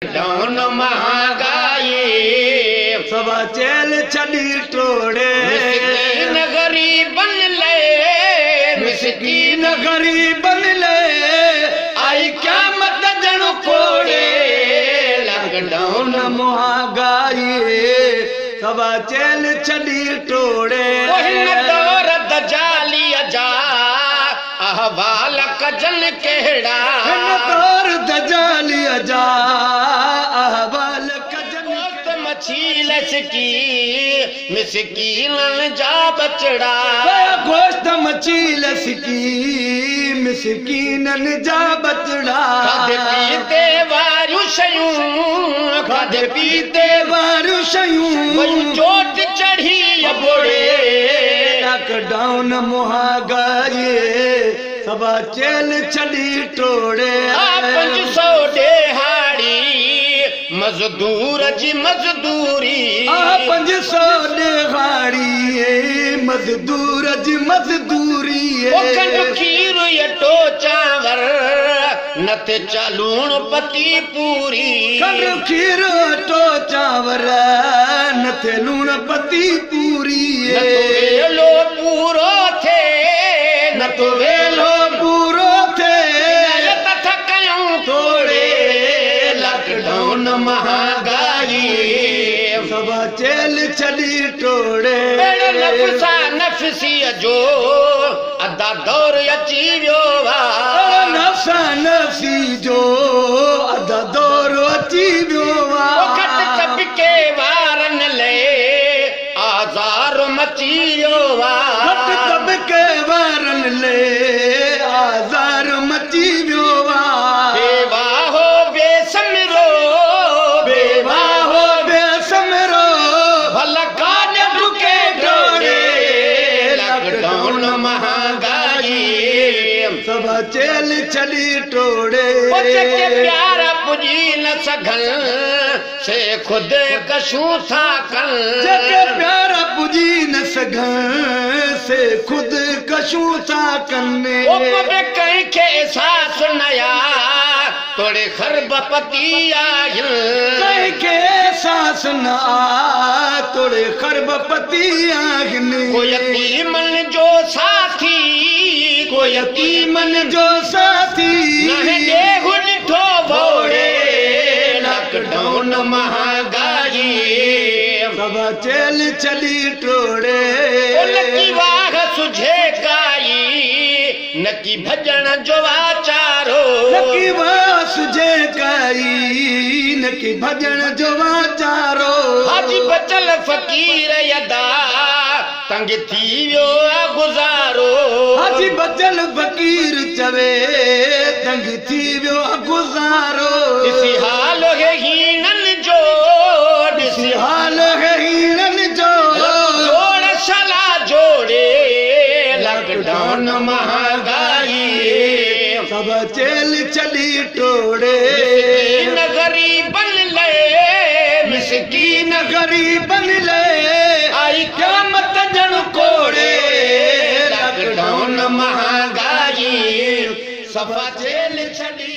down महंगाई सब चेल छड़ी टोड़े मिस्कीन गरीबन ले मिस्कीन गरीबन ले आई क्या मत जन कोड़े लॉकडाउन महंगाई सब चेल छड़ी टोड़े दौर दजाली जा अहवाल कजन केड़ा दौर दजाली जा अहवाल कजन मछील की मिस्कीन जा बचड़ा गोश्त मछील की मिस्कीनन जा बचड़ा खाधे पीते वारियूं शयूं खाधे पीते वारियूं शयूं चोट चढ़ी बोड़े लॉकडाउन महंगाई सब चेल छड़ी टोड़े 500 डेहाड़ी मजदूर जी मजदूरी 500 डेहाड़ी मजदूर जी मजदूरी खीर अटो चांवर नथे चालूण पती पूरी खीर अटो चांवर नथे लूण पती पूरी वेलो पूरो थे न तो वेलो पूरो थे तथा कयूं तोड़े लॉकडाउन महंगाई सब चेल छड़ी टोड़े नफसा नफसी जो अदा दौर अची वियो नफसा नफसी जो अदा दौर अची वियो घट तबके वारन ले आज़ार मची वियो घट तबके वारन ले आज़ार मची वियो बेवा हो बेसमरो बेवा हो बेसमरो भला कान ढुके डोड़े लॉकडाउन महंगाई सब चेल छड़ी टोड़े के प्यारा पुजी न सघन से खुद कशूं था कन जके प्यारा पुजी न सघन से खुद कशूं था कन्ने बे कहीं के एहसास नया तोड़े खरब पति आहिन कहीं के एहसास न आ तोड़े खरब पति आहिन कोई यतीमन जो साथी कोई यतीमन जो साथी नहीं देहु ॾिठो भोड़े लॉकडाउन महंगाई सब चेल छड़ी टोड़े नकी वाह सुझे काई नकी भजन जो आचारो नकी वाह सुझे काई नकी भजन जो आचारो हाजी बचल फकीर यदा तंग थी वियो गुज़ारो हाजी बचल फकीर चवे तंग थी वियो गुज़ारो ॾिसी हाल है हीनन जो ॾिसी हाल है हीनन जो जोड़ सला जोड़े लॉकडाउन महंगाई सब चेल छड़ी टोड़े मिस्कीन गरीबन ले मिस्कीन गरीबन ले आई क्या मत जन कोड़े लॉकडाउन महंगाई सब चेल छड़ी